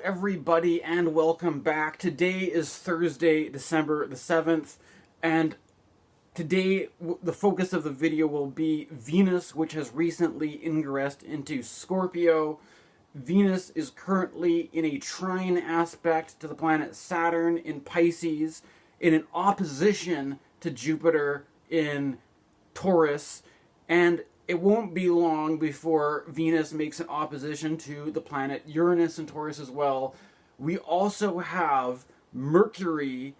everybody, and welcome back. Today is Thursday, December the 7th, and today the focus of the video will be Venus, which has recently ingressed into Scorpio. Venus is currently in a trine aspect to the planet Saturn in Pisces, in an opposition to Jupiter in Taurus, and it won't be long before Venus makes an opposition to the planet Uranus in Taurus as well. We also have Mercury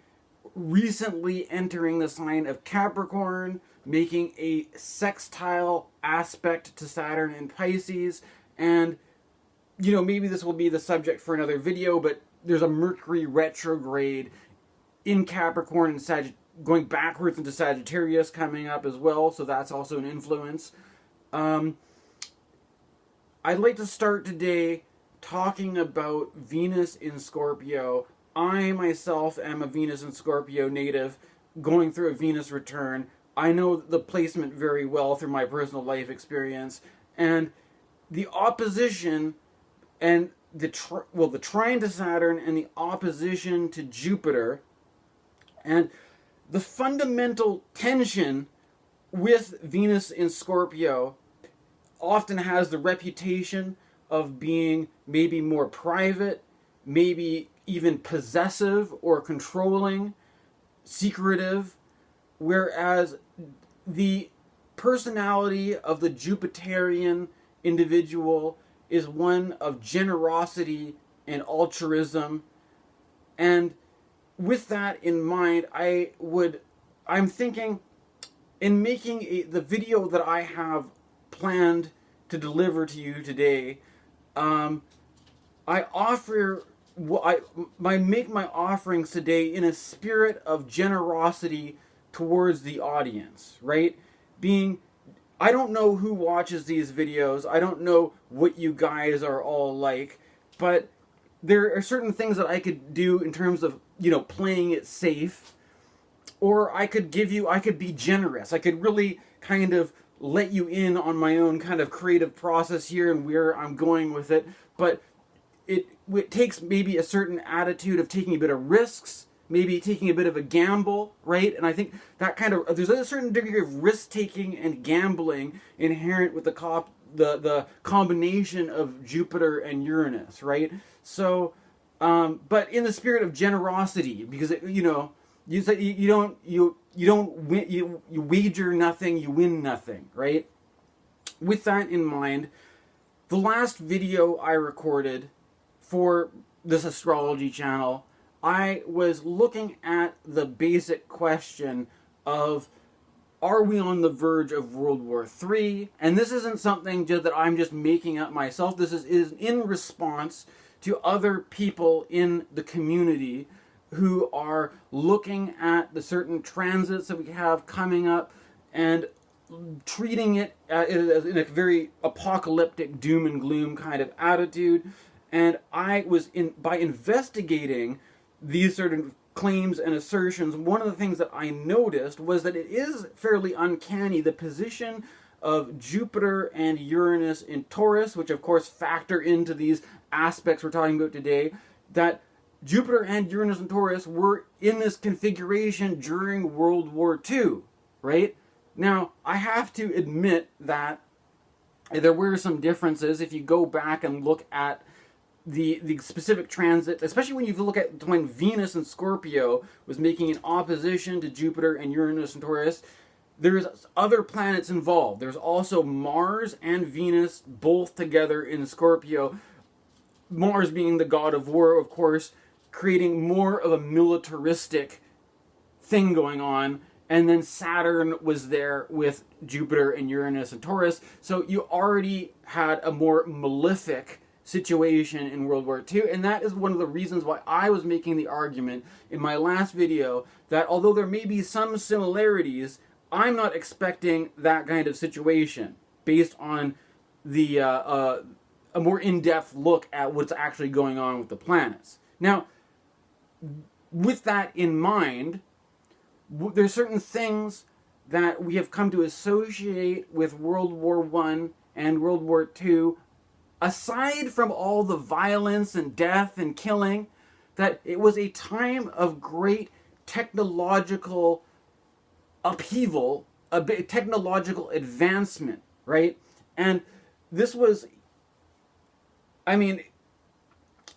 recently entering the sign of Capricorn, making a sextile aspect to Saturn in Pisces. And, you know, maybe this will be the subject for another video, but there's a Mercury retrograde in Capricorn and going backwards into Sagittarius coming up as well, so that's also an influence. I'd like to start today talking about Venus in Scorpio. I myself am a Venus in Scorpio native going through a Venus return. I know the placement very well through my personal life experience, and the opposition and the trine to Saturn and the opposition to Jupiter, and the fundamental tension with Venus in Scorpio often has the reputation of being maybe more private, maybe even possessive or controlling, secretive, whereas the personality of the Jupiterian individual is one of generosity and altruism. And with that in mind, I'm thinking in making the video that I have planned to deliver to you today, I make my offerings today in a spirit of generosity towards the audience, right? I don't know who watches these videos, I don't know what you guys are all like, but there are certain things that I could do in terms of, you know, playing it safe, or I could be generous. I could really kind of let you in on my own kind of creative process here and where I'm going with it, but it takes maybe a certain attitude of taking a bit of risks, maybe taking a bit of a gamble, right? And I think that there's a certain degree of risk-taking and gambling inherent with the combination of Jupiter and Uranus, right? So, but in the spirit of generosity, because you wager nothing, you win nothing, right? With that in mind, the last video I recorded for this astrology channel, I was looking at the basic question of, are we on the verge of World War III? And this isn't something that I'm just making up myself. This is in response to other people in the community who are looking at the certain transits that we have coming up and treating it in a very apocalyptic doom and gloom kind of attitude. And by investigating these certain claims and assertions, one of the things that I noticed was that it is fairly uncanny, the position of Jupiter and Uranus in Taurus, which of course factor into these aspects we're talking about today, that Jupiter and Uranus and Taurus were in this configuration during World War II, right? Now, I have to admit that there were some differences if you go back and look at the specific transit, especially when you look at when Venus and Scorpio was making an opposition to Jupiter and Uranus and Taurus. There's other planets involved. There's also Mars and Venus both together in Scorpio. Mars being the god of war, of course, creating more of a militaristic thing going on. And then Saturn was there with Jupiter and Uranus and Taurus. So you already had a more malefic situation in World War II. And that is one of the reasons why I was making the argument in my last video that although there may be some similarities, I'm not expecting that kind of situation based on the a more in-depth look at what's actually going on with the planets. Now, with that in mind, there's certain things that we have come to associate with World War I and World War II aside from all the violence and death and killing, that it was a time of great technological upheaval, a big technological advancement, right? And this was, I mean,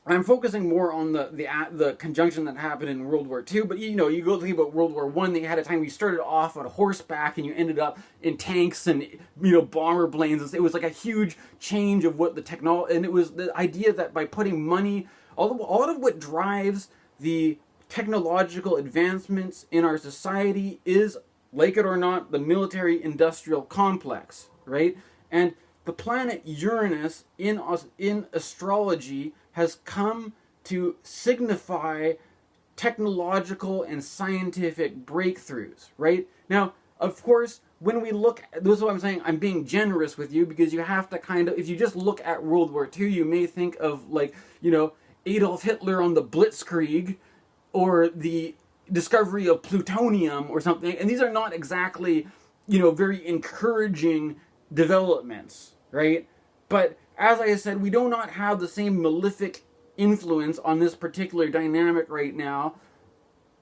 I'm focusing more on the conjunction that happened in World War II. But you go think about World War One. They had a time you started off on horseback and you ended up in tanks and bomber planes. It was like a huge change of what the technology, and it was the idea that by putting money, all of what drives the technological advancements in our society is, like it or not, the military-industrial complex, right? And the planet Uranus in astrology has come to signify technological and scientific breakthroughs, right? Now, of course, when we look, this is what I'm saying, I'm being generous with you, because you have to kind of, if you just look at World War II, you may think of, like, Adolf Hitler on the Blitzkrieg, or the discovery of plutonium or something, and these are not exactly, very encouraging developments, right? But as I said, we do not have the same malefic influence on this particular dynamic right now.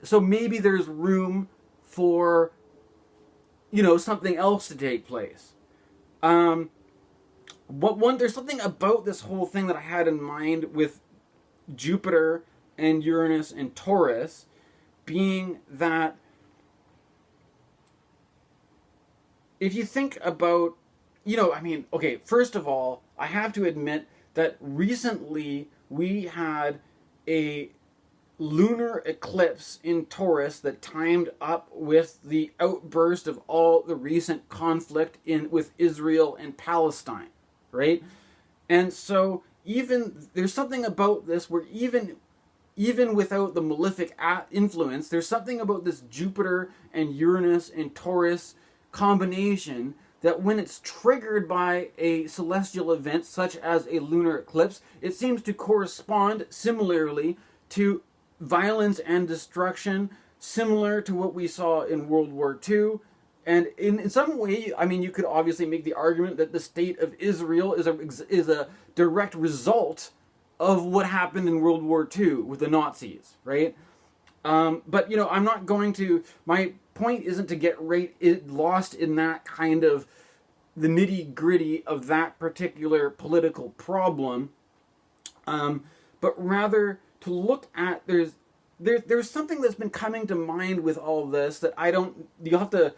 So maybe there's room for, something else to take place. There's something about this whole thing that I had in mind with Jupiter and Uranus and Taurus, being that if you think about, okay, first of all, I have to admit that recently we had a lunar eclipse in Taurus that timed up with the outburst of all the recent conflict with Israel and Palestine, right? And so there's something about this where even without the malefic influence, there's something about this Jupiter and Uranus and Taurus combination that when it's triggered by a celestial event such as a lunar eclipse, it seems to correspond similarly to violence and destruction, similar to what we saw in World War II. And in some way, you could obviously make the argument that the state of Israel is a direct result of what happened in World War II with the Nazis, right? But I'm not going to. My point isn't to get lost in that kind of the nitty gritty of that particular political problem, but rather to look at there's something that's been coming to mind with all this that you'll have to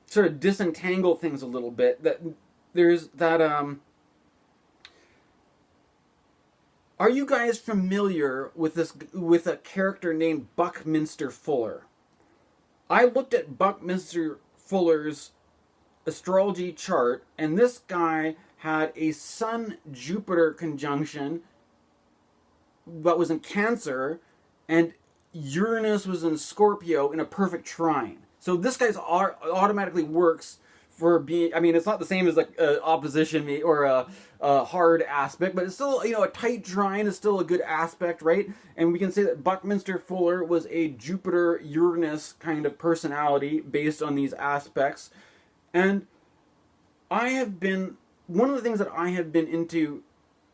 sort of disentangle things a little bit. That there's that. Are you guys familiar with a character named Buckminster Fuller? I looked at Buckminster Fuller's astrology chart, and this guy had a Sun-Jupiter conjunction that was in Cancer, and Uranus was in Scorpio in a perfect trine. So this guy's automatically works for being, it's not the same as like opposition or a hard aspect, but it's still, a tight trine is still a good aspect, right? And we can say that Buckminster Fuller was a Jupiter-Uranus kind of personality based on these aspects. And one of the things that I have been into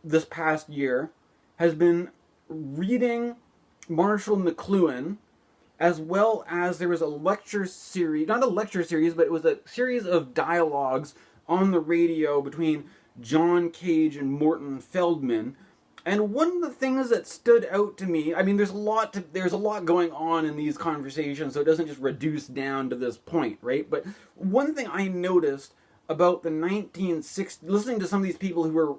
this past year has been reading Marshall McLuhan, as well as there was a lecture series, not a lecture series, but it was a series of dialogues on the radio between John Cage and Morton Feldman. And one of the things that stood out to me, there's a lot going on in these conversations, so it doesn't just reduce down to this point, right? But one thing I noticed about the 1960s, listening to some of these people who were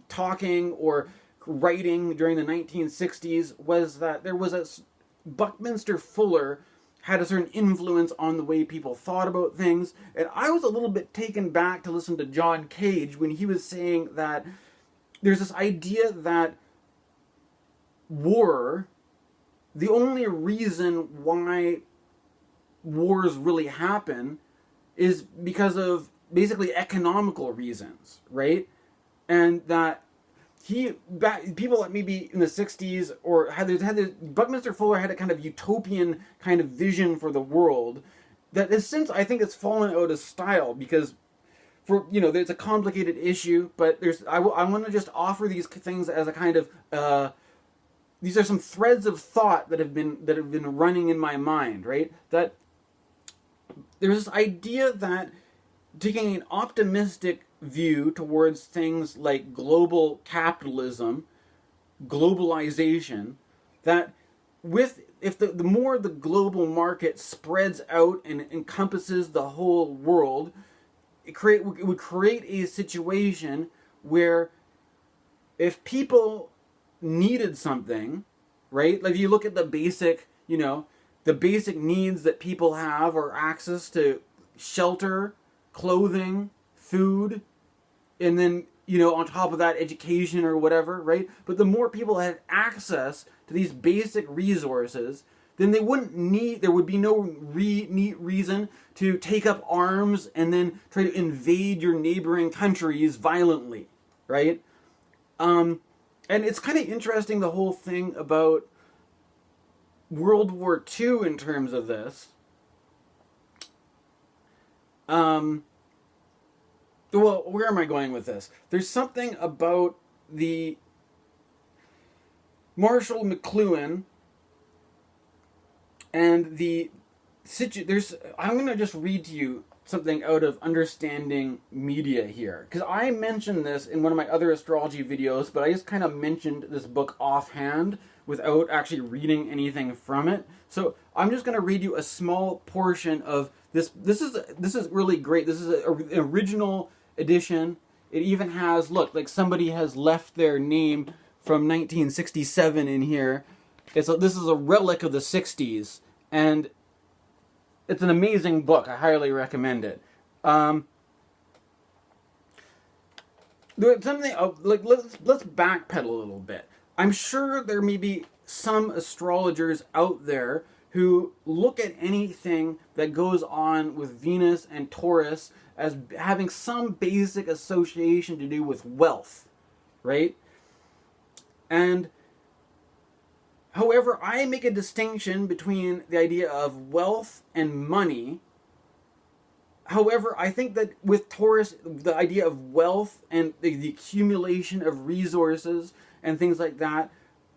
talking or writing during the 1960s, was that there was Buckminster Fuller had a certain influence on the way people thought about things. And I was a little bit taken back to listen to John Cage when he was saying that there's this idea that the only reason why wars really happen is because of basically economical reasons, right? And that people that maybe in the 60s or Buckminster Fuller had a kind of utopian kind of vision for the world that has since, I think, it's fallen out of style, because for, there's a complicated issue, but I want to just offer these things as a kind of these are some threads of thought that have been running in my mind, right? That there's this idea that taking an optimistic view towards things like global capitalism, globalization, that if the more the global market spreads out and encompasses the whole world, it would create a situation where if people needed something, right? Like if you look at the basic needs that people have are access to shelter, clothing, food, and then, on top of that, education or whatever, right? But the more people had access to these basic resources, then there would be no reason to take up arms and then try to invade your neighboring countries violently, right? And it's kind of interesting, the whole thing about World War II in terms of this. Well, where am I going with this? There's something about the Marshall McLuhan and I'm going to just read to you something out of Understanding Media here, because I mentioned this in one of my other astrology videos, but I just kind of mentioned this book offhand without actually reading anything from it. So I'm just going to read you a small portion of this. This is really great. This is an original edition. It even has, look, like somebody has left their name from 1967 in here. This is a relic of the 60s, and it's an amazing book. I highly recommend it. There's something like let's backpedal a little bit. I'm sure there may be some astrologers out there who look at anything that goes on with Venus and Taurus as having some basic association to do with wealth, right? And however, I make a distinction between the idea of wealth and money. However, I think that with Taurus, the idea of wealth and the accumulation of resources and things like that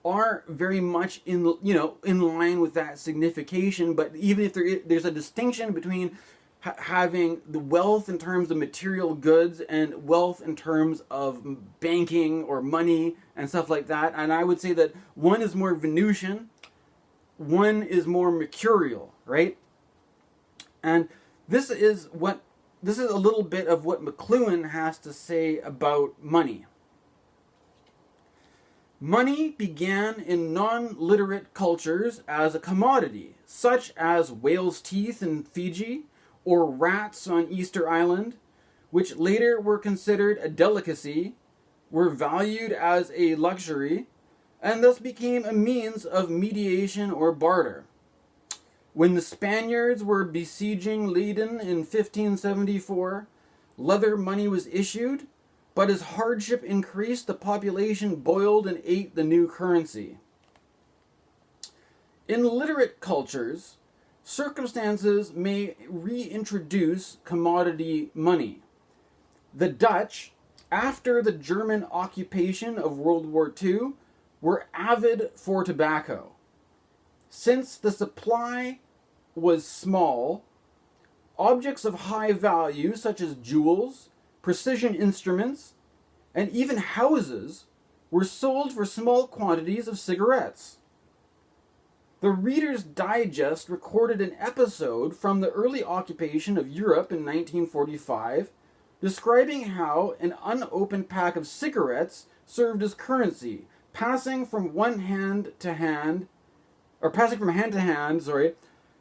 are very much in line with that signification. But even if there's a distinction between having the wealth in terms of material goods and wealth in terms of banking or money and stuff like that, and I would say that one is more Venusian, one is more mercurial, right? And this is a little bit of what McLuhan has to say about money. Money began in non-literate cultures as a commodity, such as whale's teeth in Fiji or rats on Easter Island, which later were considered a delicacy, were valued as a luxury, and thus became a means of mediation or barter. When the Spaniards were besieging Leyden in 1574, leather money was issued, but as hardship increased, the population boiled and ate the new currency. In literate cultures, circumstances may reintroduce commodity money. The Dutch, after the German occupation of World War II, were avid for tobacco. Since the supply was small, objects of high value such as jewels, precision instruments, and even houses were sold for small quantities of cigarettes. The Reader's Digest recorded an episode from the early occupation of Europe in 1945, describing how an unopened pack of cigarettes served as currency, passing from hand to hand,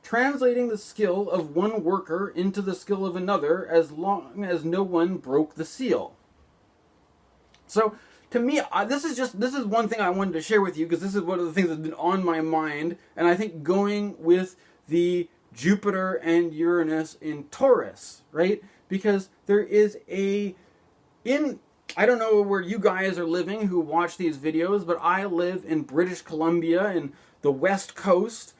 translating the skill of one worker into the skill of another as long as no one broke the seal. So, to me, this is one thing I wanted to share with you, because this is one of the things that's been on my mind, and I think going with the Jupiter and Uranus in Taurus, right? Because there is I don't know where you guys are living who watch these videos, but I live in British Columbia in the West Coast,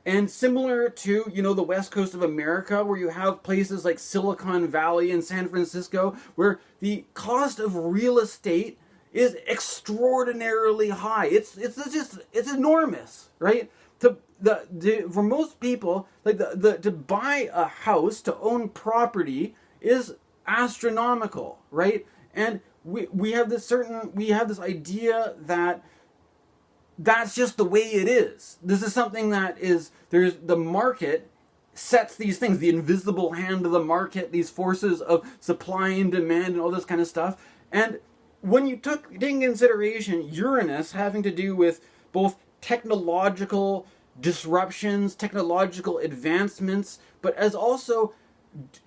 And similar to, the west coast of America, where you have places like Silicon Valley and San Francisco, where the cost of real estate is extraordinarily high. It's enormous, right? For most people, like to buy a house, to own property is astronomical, right? And we have this idea that that's just the way it is. This is something that there's the market sets these things, the invisible hand of the market, these forces of supply and demand and all this kind of stuff. And when you take in consideration Uranus having to do with both technological disruptions, technological advancements, but as also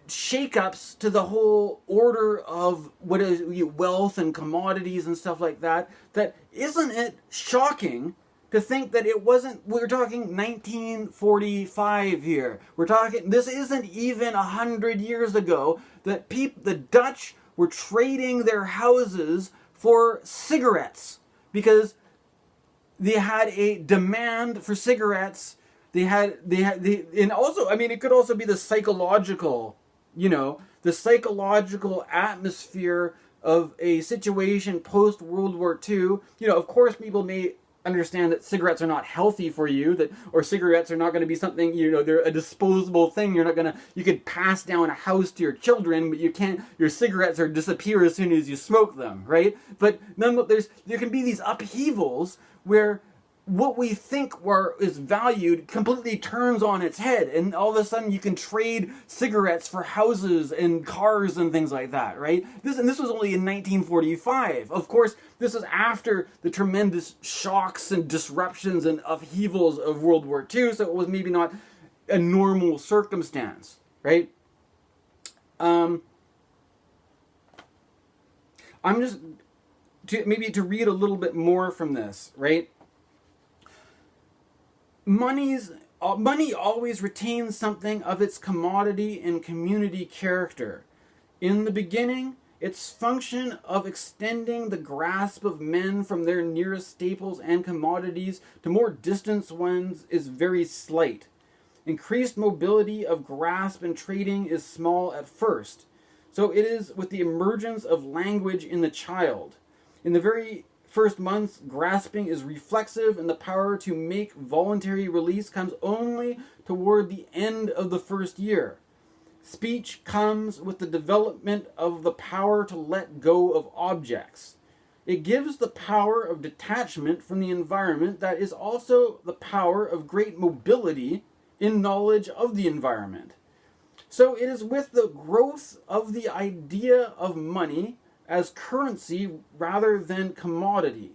shakeups to the whole order of what is wealth and commodities and stuff like that, that isn't it shocking to think that it wasn't, we're talking 1945 here. We're talking, this isn't even 100 years ago that the Dutch were trading their houses for cigarettes because they had a demand for cigarettes. And also, I mean, it could also be the psychological atmosphere of a situation post World War II. Of course, people may understand that cigarettes are not healthy for you, or cigarettes are not going to be something, they're a disposable thing. You could pass down a house to your children, but you can't, your cigarettes disappear as soon as you smoke them, right? But there can be these upheavals where what we think is valued completely turns on its head, and all of a sudden you can trade cigarettes for houses and cars and things like that, right? This was only in 1945. Of course, this is after the tremendous shocks and disruptions and upheavals of World War II, so it was maybe not a normal circumstance, right? I'm just to read a little bit more from this, right? Money always retains something of its commodity and community character. In the beginning, its function of extending the grasp of men from their nearest staples and commodities to more distant ones is very slight. Increased mobility of grasp and trading is small at first. So it is with the emergence of language in the child. In the very first months, grasping is reflexive, and the power to make voluntary release comes only toward the end of the first year. Speech comes with the development of the power to let go of objects. It gives the power of detachment from the environment that is also the power of great mobility in knowledge of the environment. So it is with the growth of the idea of money as currency rather than commodity.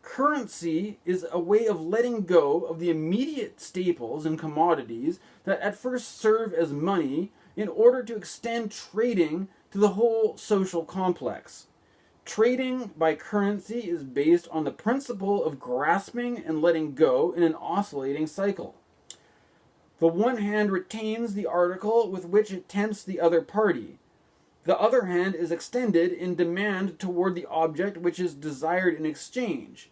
Currency is a way of letting go of the immediate staples and commodities that at first serve as money in order to extend trading to the whole social complex. Trading by currency is based on the principle of grasping and letting go in an oscillating cycle. The one hand retains the article with which it tempts the other party. The other hand is extended in demand toward the object which is desired in exchange.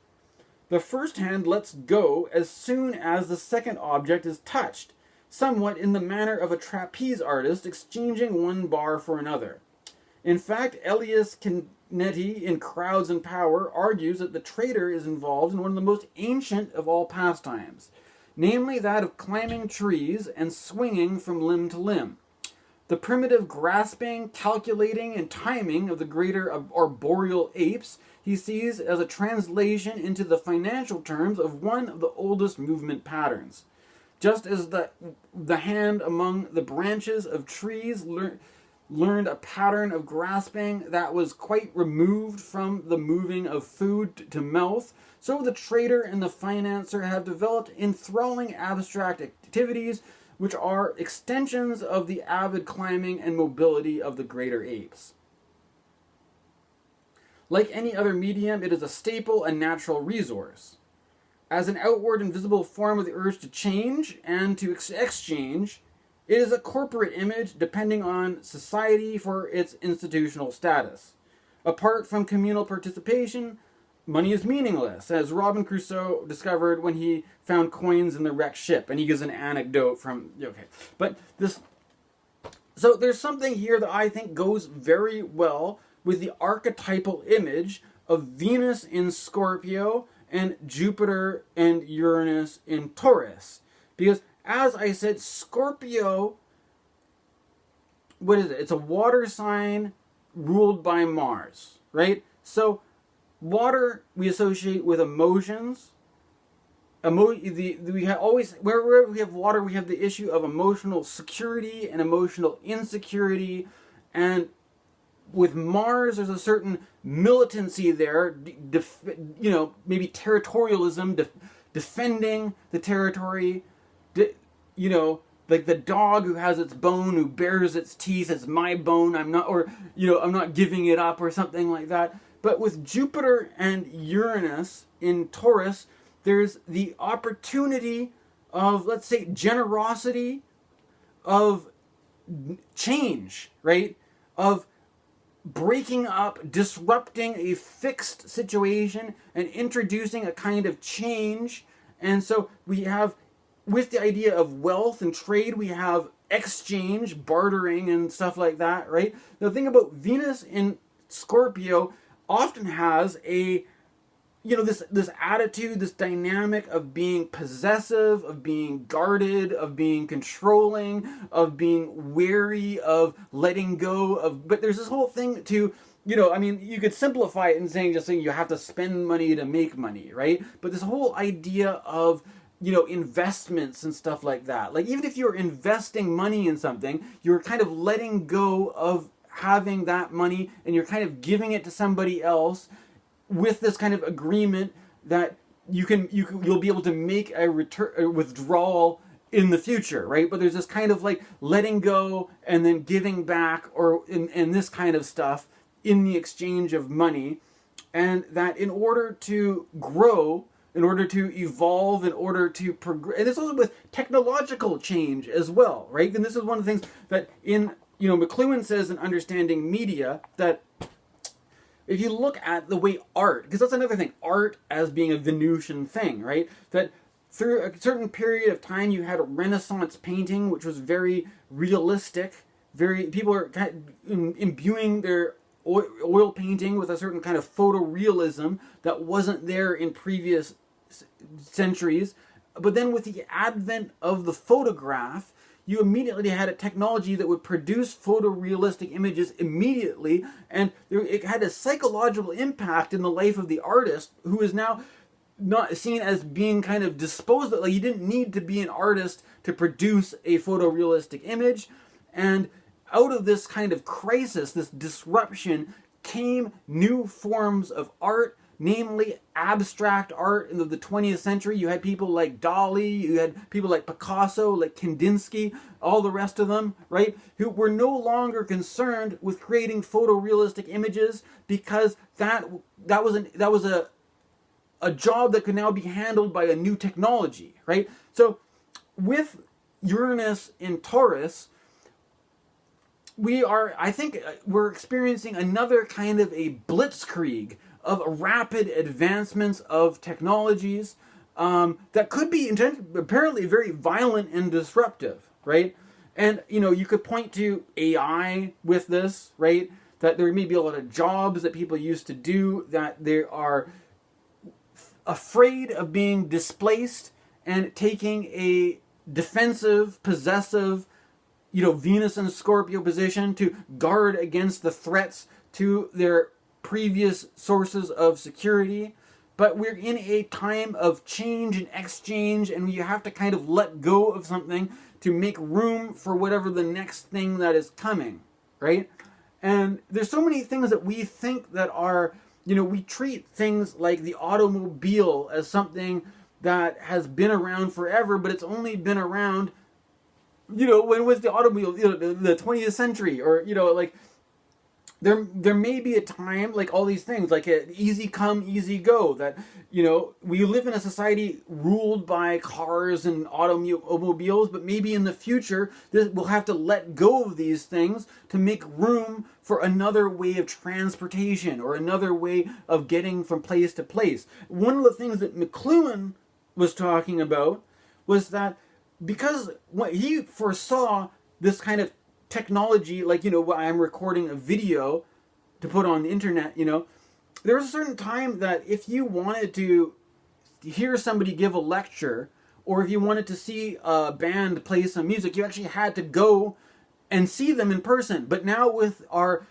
The first hand lets go as soon as the second object is touched, somewhat in the manner of a trapeze artist exchanging one bar for another. In fact, Elias Canetti in Crowds and Power argues that the trader is involved in one of the most ancient of all pastimes, namely that of climbing trees and swinging from limb to limb. The primitive grasping, calculating, and timing of the greater arboreal apes he sees as a translation into the financial terms of one of the oldest movement patterns. Just as the hand among the branches of trees learned a pattern of grasping that was quite removed from the moving of food to mouth, so the trader and the financier have developed enthralling abstract activities which are extensions of the avid climbing and mobility of the greater apes. Like any other medium, it is a staple and natural resource. As an outward and visible form of the urge to change and to exchange, it is a corporate image depending on society for its institutional status. Apart from communal participation, money is meaningless, as Robinson Crusoe discovered when he found coins in the wrecked ship. And he gives an anecdote from, okay. But this, so there's something here that I think goes very well with the archetypal image of Venus in Scorpio and Jupiter and Uranus in Taurus. Because, as I said, Scorpio, what is it? It's a water sign ruled by Mars, right? So, water we associate with emotions. We have always, wherever we have water, we have the issue of emotional security and emotional insecurity. And with Mars, there's a certain militancy there, maybe territorialism, defending the territory, like the dog who has its bone, who bares its teeth, it's my bone, I'm not giving it up, or something like that. But with Jupiter and Uranus in Taurus, there's the opportunity of, let's say, generosity, of change, right? Of breaking up, disrupting a fixed situation and introducing a kind of change. And so we have, with the idea of wealth and trade, we have exchange, bartering, and stuff like that, right? The thing about Venus in Scorpio often has a, this attitude, this dynamic of being possessive, of being guarded, of being controlling, of being wary, of letting go of. But there's this whole thing to, you could simplify it in saying you have to spend money to make money, right? But this whole idea of, investments and stuff like that. Like, even if you're investing money in something, you're kind of letting go of having that money and you're kind of giving it to somebody else, with this kind of agreement that you'll be able to make a withdrawal in the future, right? But there's this kind of like letting go and then giving back, or in this kind of stuff in the exchange of money. And that in order to grow, in order to evolve, in order to progress, and it's also with technological change as well, right? And this is one of the things that McLuhan says in Understanding Media, that if you look at the way art, because that's another thing, art as being a Venusian thing, right? That through a certain period of time you had a Renaissance painting, which was very realistic, people are kind of imbuing their oil painting with a certain kind of photorealism that wasn't there in previous centuries. But then with the advent of the photograph, you immediately had a technology that would produce photorealistic images immediately, and it had a psychological impact in the life of the artist, who is now not seen as being kind of disposed of. Like, you didn't need to be an artist to produce a photorealistic image. And out of this kind of crisis, this disruption, came new forms of art, namely abstract art in the 20th century. You had people like Dali, you had people like Picasso, like Kandinsky, all the rest of them, right? Who were no longer concerned with creating photorealistic images, because that was a job that could now be handled by a new technology, right? So with Uranus in Taurus, we're experiencing another kind of a blitzkrieg of rapid advancements of technologies that could be apparently very violent and disruptive, right? And, you could point to AI with this, right? That there may be a lot of jobs that people used to do that they are afraid of being displaced, and taking a defensive, possessive, Venus and Scorpio position to guard against the threats to their previous sources of security. But we're in a time of change and exchange, and you have to kind of let go of something to make room for whatever the next thing that is coming, right? And there's so many things that we think that are, we treat things like the automobile as something that has been around forever, but it's only been around, when was the automobile? The 20th century, or, there may be a time, like all these things, like a easy come, easy go, that, you know, we live in a society ruled by cars and automobiles, but maybe in the future we'll have to let go of these things to make room for another way of transportation or another way of getting from place to place. One of the things that McLuhan was talking about was that because what he foresaw this kind of technology, like, you know, I'm recording a video to put on the internet, you know, there was a certain time that if you wanted to hear somebody give a lecture, or if you wanted to see a band play some music, you actually had to go and see them in person. But now with our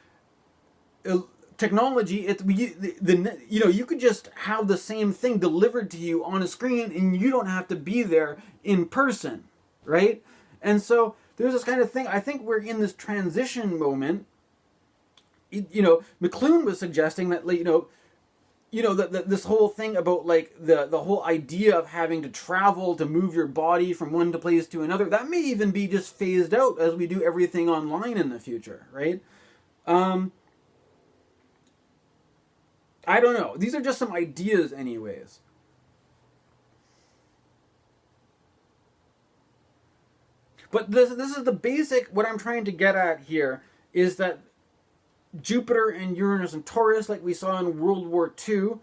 technology, you know, you could just have the same thing delivered to you on a screen, and you don't have to be there in person, right? And so there's this kind of thing. I think we're in this transition moment. You know, McLuhan was suggesting that, like, you know that this whole thing about, like, the whole idea of having to travel to move your body from one place to another, that may even be just phased out as we do everything online in the future, right? I don't know. These are just some ideas, anyways. But this is the basic, what I'm trying to get at here is that Jupiter and Uranus and Taurus, like we saw in World War II,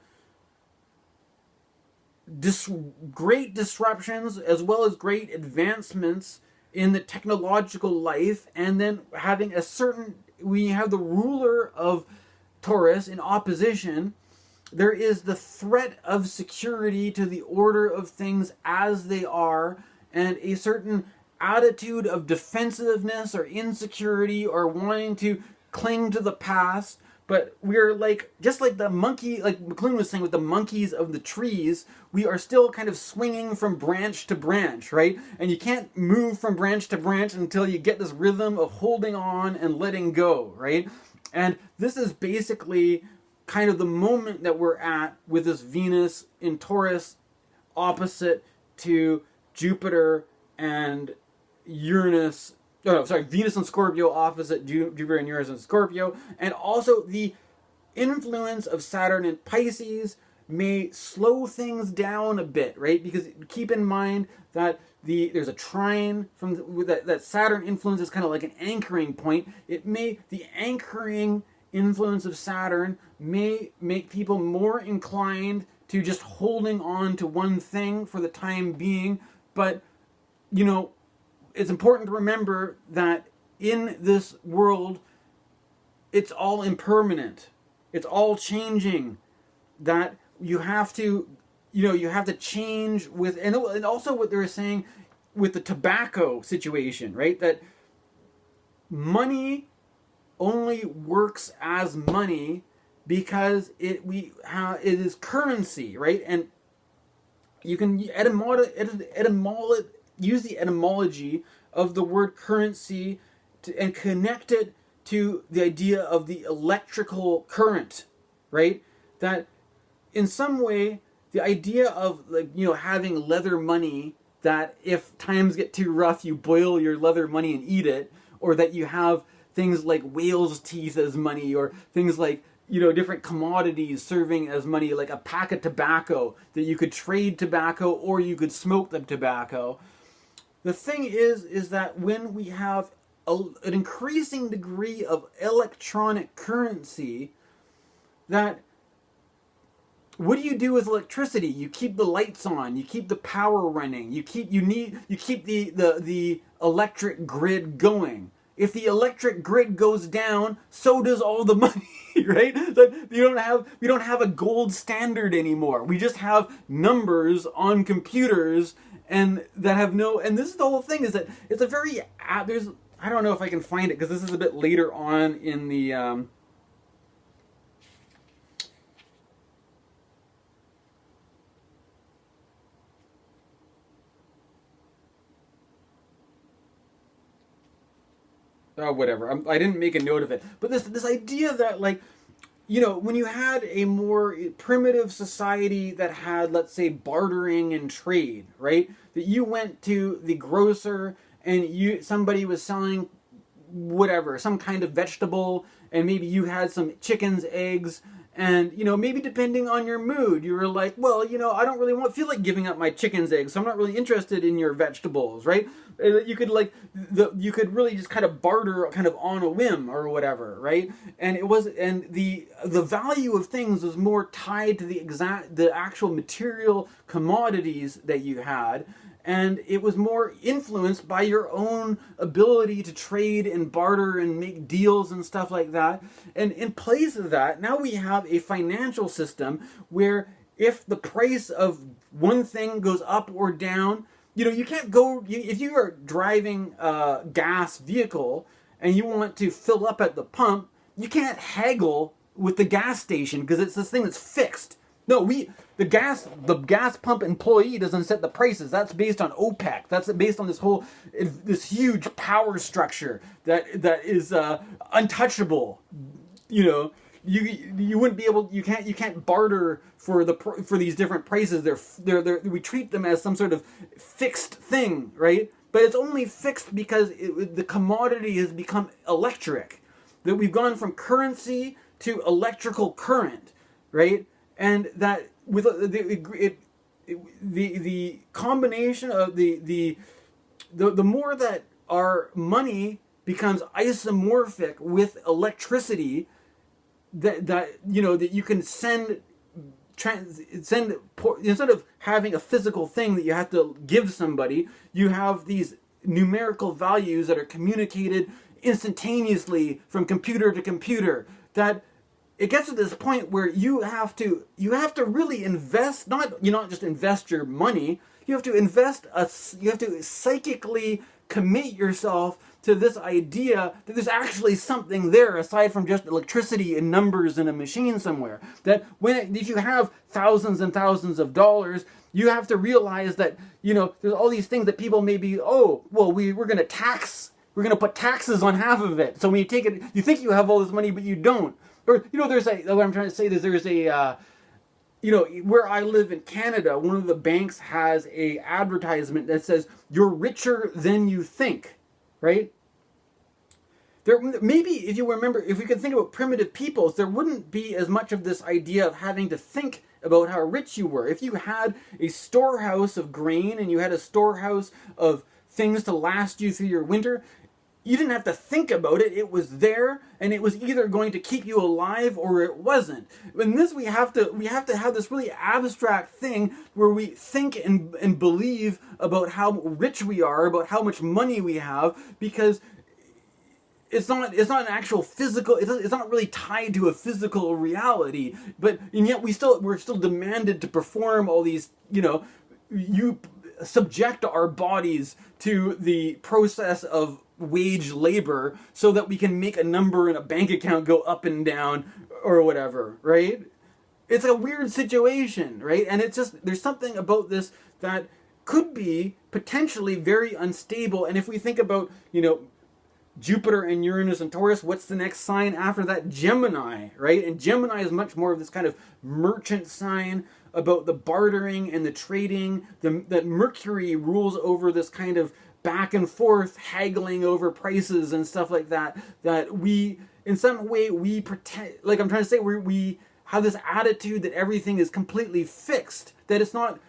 great disruptions as well as great advancements in the technological life, and then having a certain, we have the ruler of Taurus in opposition, there is the threat of security to the order of things as they are, and a certain attitude of defensiveness or insecurity or wanting to cling to the past. But we're like, just like the monkey, like McLuhan was saying with the monkeys of the trees, we are still kind of swinging from branch to branch, right? And you can't move from branch to branch until you get this rhythm of holding on and letting go, right? And this is basically kind of the moment that we're at with this Venus in Taurus opposite to Jupiter and Uranus. Oh, sorry, Venus and Scorpio opposite Jupiter and Uranus and Scorpio. And also the influence of Saturn in Pisces may slow things down a bit, right? Because keep in mind that there's a trine from that Saturn influence is kind of like an anchoring point. The anchoring influence of Saturn may make people more inclined to just holding on to one thing for the time being. But, you know, it's important to remember that in this world, it's all impermanent. It's all changing. That you have to, you have to change with, and also what they were saying with the tobacco situation, right? That money only works as money because it is currency, right? And you can use the etymology of the word currency and connect it to the idea of the electrical current, right? That in some way, the idea of, like, having leather money, that if times get too rough, you boil your leather money and eat it, or that you have things like whale's teeth as money, or things like, different commodities serving as money, like a pack of tobacco, that you could trade tobacco or you could smoke the tobacco. The thing is that when we have an increasing degree of electronic currency, that what do you do with electricity? You keep the lights on, you keep the power running, you keep the electric grid going. If the electric grid goes down, so does all the money, right? We don't have a gold standard anymore. We just have numbers on computers and that have no. And this is the whole thing, is that it's a very there's. I don't know if I can find it because this is a bit later on in the. Oh, whatever. I didn't make a note of it. But this idea that, like, when you had a more primitive society that had, let's say, bartering and trade, right? That you went to the grocer and somebody was selling whatever, some kind of vegetable, and maybe you had some chicken's eggs, and, you know, maybe depending on your mood, you were like, well, you know, I don't really feel like giving up my chicken's eggs, so I'm not really interested in your vegetables, right? You could you could really just kind of barter kind of on a whim or whatever, right? And the value of things was more tied to the actual material commodities that you had, and it was more influenced by your own ability to trade and barter and make deals and stuff like that. And in place of that, now we have a financial system where if the price of one thing goes up or down, you know, you can't go, if you are driving a gas vehicle and you want to fill up at the pump, you can't haggle with the gas station because it's this thing that's fixed. No, the gas pump employee doesn't set the prices. That's based on OPEC. That's based on this huge power structure that is untouchable. You know, you wouldn't be able. You can't barter for these different prices. We treat them as some sort of fixed thing, right? But it's only fixed because the commodity has become electric. That we've gone from currency to electrical current, right? And that with the combination of the more that our money becomes isomorphic with electricity, that you know that you can send instead of having a physical thing that you have to give somebody, you have these numerical values that are communicated instantaneously from computer to computer. That it gets to this point where you have to really invest, not just invest your money. You have to psychically commit yourself to this idea that there's actually something there aside from just electricity and numbers in a machine somewhere. That if you have thousands and thousands of dollars, you have to realize that, you know, there's all these things that people may be, we're going to put taxes on half of it. So when you take it, you think you have all this money, but you don't. Or, you know, what I'm trying to say is there's where I live in Canada, one of the banks has a advertisement that says, "You're richer than you think," right? Maybe if you remember, if we could think about primitive peoples, there wouldn't be as much of this idea of having to think about how rich you were. If you had a storehouse of grain and you had a storehouse of things to last you through your winter, you didn't have to think about it. It was there, and it was either going to keep you alive or it wasn't. In this, we have to have this really abstract thing where we think and believe about how rich we are, about how much money we have, because it's not an actual physical. It's not really tied to a physical reality. And yet we're still demanded to perform all these. You know, you subject our bodies to the process of wage labor so that we can make a number in a bank account go up and down or whatever, right? It's a weird situation, right? And it's just, there's something about this that could be potentially very unstable. And if we think about, you know, Jupiter and Uranus and Taurus, what's the next sign after that? Gemini, right? And Gemini is much more of this kind of merchant sign about the bartering and the trading. That Mercury rules over this kind of back and forth haggling over prices and stuff like that. That we, in some way, we pretend, like I'm trying to say, we have this attitude that everything is completely fixed. That it's not,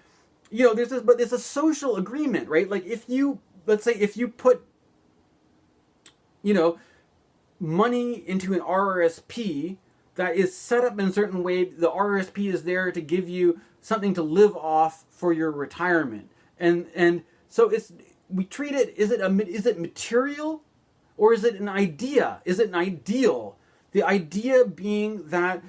you know, there's this, but it's a social agreement, right? Like let's say if you put, you know, money into an RRSP that is set up in a certain way, the RRSP is there to give you something to live off for your retirement. And so we treat it, is it material or is it an idea? Is it an ideal? The idea being that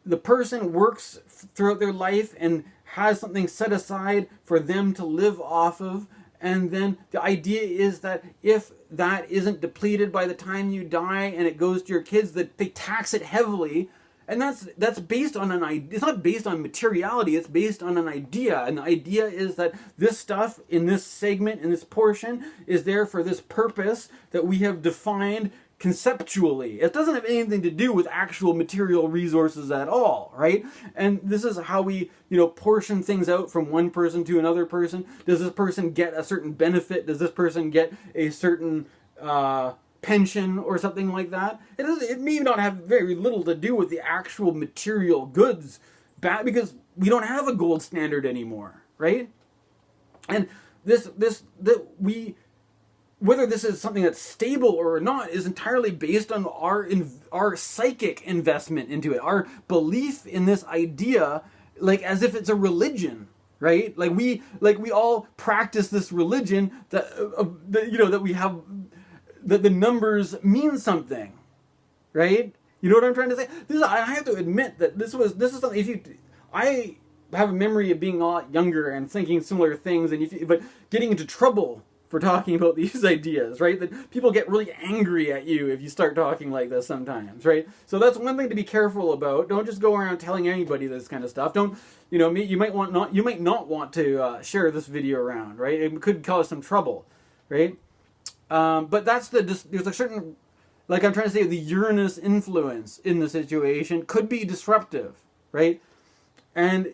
the person works throughout their life and has something set aside for them to live off of. And then the idea is that if that isn't depleted by the time you die and it goes to your kids, that they tax it heavily. And that's based on an idea. It's not based on materiality. It's based on an idea. And the idea is that this stuff in this segment, in this portion, is there for this purpose that we have defined conceptually. It doesn't have anything to do with actual material resources at all, right? And this is how we, you know, portion things out from one person to another person. Does this person get a certain benefit? Does this person get a certain pension or something like that. It may not have very little to do with the actual material goods, because we don't have a gold standard anymore, right? And whether this is something that's stable or not is entirely based on our psychic investment into it, our belief in this idea, like as if it's a religion, right? Like we all practice this religion that we have, that the numbers mean something, right? You know what I'm trying to say? I have to admit that this is something. I have a memory of being a lot younger and thinking similar things, but getting into trouble for talking about these ideas, right? That people get really angry at you if you start talking like this sometimes, right? So that's one thing to be careful about. Don't just go around telling anybody this kind of stuff. Don't, you might not want to share this video around, right? It could cause some trouble, right? But there's a certain, like I'm trying to say, the Uranus influence in the situation could be disruptive, right? And,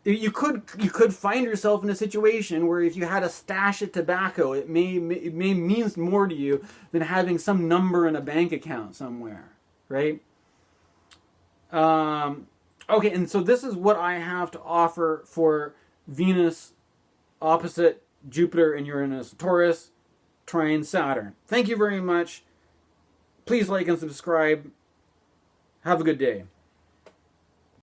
you could find yourself in a situation where if you had a stash of tobacco, it may mean more to you than having some number in a bank account somewhere, right? Okay, and so this is what I have to offer for Venus opposite Jupiter and Uranus, Taurus, Trine, Saturn. Thank you very much. Please like and subscribe. Have a good day.